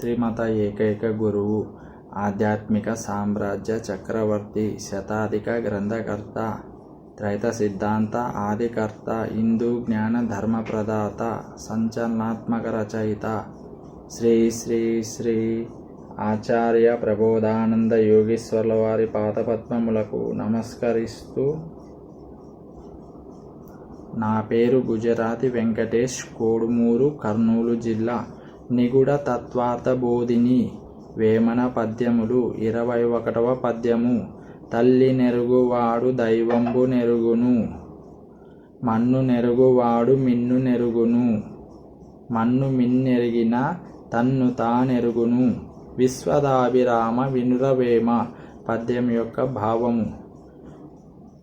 త్రిమత ఏకైక గురువు, ఆధ్యాత్మిక సామ్రాజ్య చక్రవర్తి, శతాధిక గ్రంథకర్త, త్రైత సిద్ధాంత ఆదికర్త, హిందూ జ్ఞాన ధర్మ ప్రదాత, సంచలనాత్మక రచయిత శ్రీ శ్రీ శ్రీ ఆచార్య ప్రబోధానంద యోగీశ్వర్ల వారి పాదపద్మములకు నమస్కరిస్తూ, నా పేరు గుజరాతి వెంకటేష్, కోడుమూరు, కర్నూలు జిల్లా. నిగూఢ తత్వార్థ బోధిని. వేమన పద్యములు. 21వ పద్యము. తల్లి నెరుగువాడు దైవంబు నెరుగును, మన్ను నెరుగువాడు మిన్ను నెరుగును, మన్ను మిన్నెరిగిన తన్ను తానెరుగును. విశ్వదాభిరామ వినురవేమ. పద్యం యొక్క భావము.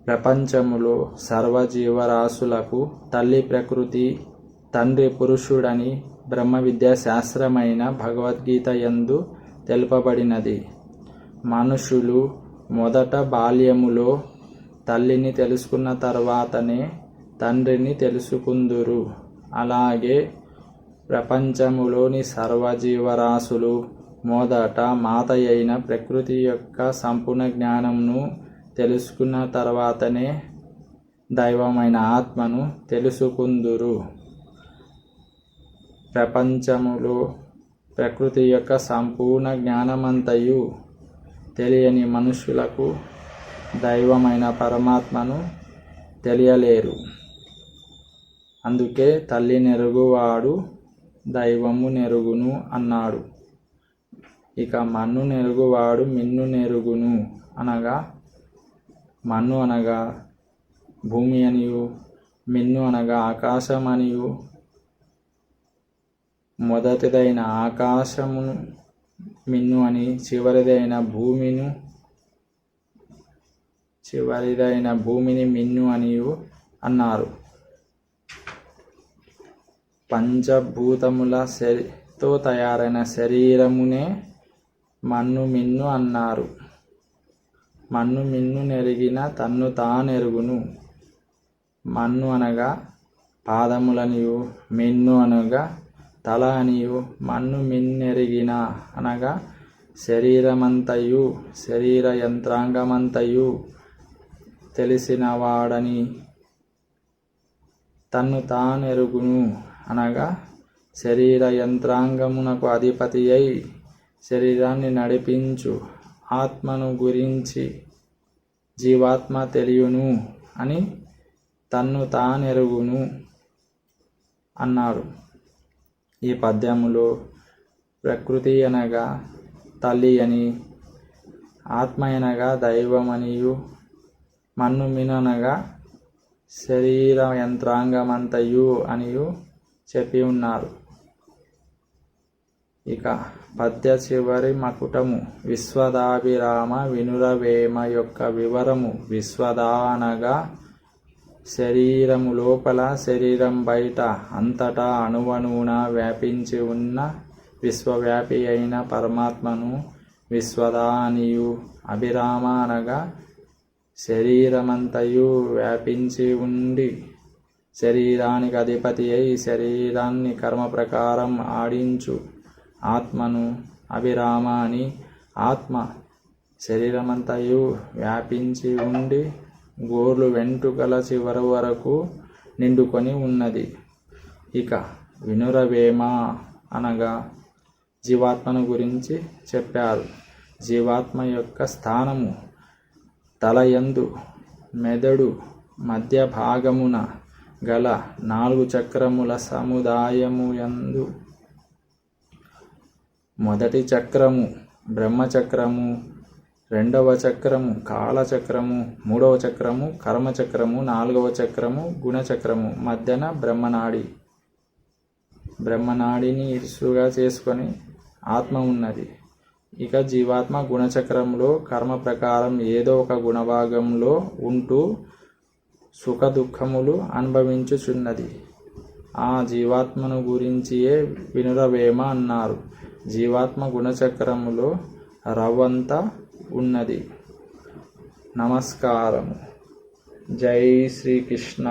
ప్రపంచములో సర్వజీవరాశులకు తల్లి ప్రకృతి, తండ్రి పురుషుడని బ్రహ్మ విద్యా శాస్త్రమైన భగవద్గీత యందు తెలుపబడినది. మనుషులు మొదట బాల్యములో తల్లిని తెలుసుకున్న తర్వాతనే తండ్రిని తెలుసుకుందురు. అలాగే ప్రపంచములోని సర్వజీవరాశులు మొదట మాతయైన ప్రకృతి యొక్క సంపూర్ణ జ్ఞానమును తెలుసుకున్న తర్వాతనే దైవమైన ఆత్మను తెలుసుకుందురు. ప్రపంచములో ప్రకృతి యొక్క సంపూర్ణ జ్ఞానమంతయు తెలియని మనుషులకు దైవమైన పరమాత్మను తెలియలేరు. అందుకే తల్లి నెరుగువాడు దైవము నెరుగును అన్నాడు. ఇక మన్ను నెరుగువాడు మిన్ను నెరుగును అనగా, మన్ను అనగా భూమి అనియు, మిన్ను అనగా ఆకాశం అనియు, మొదటిదైన ఆకాశమును మిన్ను అని, చివరిదైన భూమిని మిన్ను అనియు అన్నారు. పంచభూతముల తో తయారైన శరీరమునే మన్ను మిన్ను అన్నారు. మన్ను మిన్ను నెరిగిన తన్ను తానెరుగును. మన్ను అనగా పాదములనియు, మిన్ను అనగా తల అనియు, మన్ను మిన్నెరిగిన అనగా శరీరమంతయు, శరీర యంత్రాంగమంతయు తెలిసినవాడని, తన్ను తానెరుగును అనగా శరీర యంత్రాంగమునకు అధిపతి అయి శరీరాన్ని నడిపించు ఆత్మను గురించి జీవాత్మ తెలియును అని తన్ను తానెరుగును అన్నాడు. ఈ పద్యములో ప్రకృతి అనగా తల్లి అని, ఆత్మ అనగా దైవమనియు, మన్ను మిననగా శరీర యంత్రాంగమంతయు అనియు చెప్పి ఉన్నారు. ఇక పద్య చివరి మకుటము. విశ్వదాభిరామ వినురవేమ యొక్క వివరము. విశ్వదా అనగా శరీరము లోపల, శరీరం బయట, అంతటా అణువణువున వ్యాపించి ఉన్న విశ్వవ్యాపి అయిన పరమాత్మను విశ్వదా అనియు, అభిరామ అనగా శరీరమంతయు వ్యాపించి ఉండి శరీరానికి అధిపతి అయి శరీరాన్ని కర్మ ప్రకారం ఆడించు ఆత్మను అభిరామ అని, ఆత్మ శరీరమంతయు వ్యాపించి ఉండి గోర్లు వెంట్రుకల చివరి వరకు నిండుకొని ఉన్నది. ఇక వినురవేమ అనగా జీవాత్మను గురించి చెప్పారు. జీవాత్మ యొక్క స్థానము తలయందు, మెదడు మధ్య భాగమున గల 4 చక్రముల సముదాయము యందు మొదటి చక్రము బ్రహ్మచక్రము, 2వ చక్రము కాలచక్రము, 3వ చక్రము కర్మచక్రము, 4వ చక్రము గుణచక్రము, మధ్యన బ్రహ్మనాడి. బ్రహ్మనాడిని ఇరుసుగా చేసుకొని ఆత్మ ఉన్నది. ఇక జీవాత్మ గుణచక్రంలో కర్మ ప్రకారం ఏదో ఒక గుణభాగంలో ఉంటూ సుఖ దుఃఖములు అనుభవించుచున్నది. ఆ జీవాత్మను గురించియే వినురవేమ అన్నారు. జీవాత్మ గుణచక్రములో రవ్వంత ఉన్నది. నమస్కారము. జై శ్రీకృష్ణ.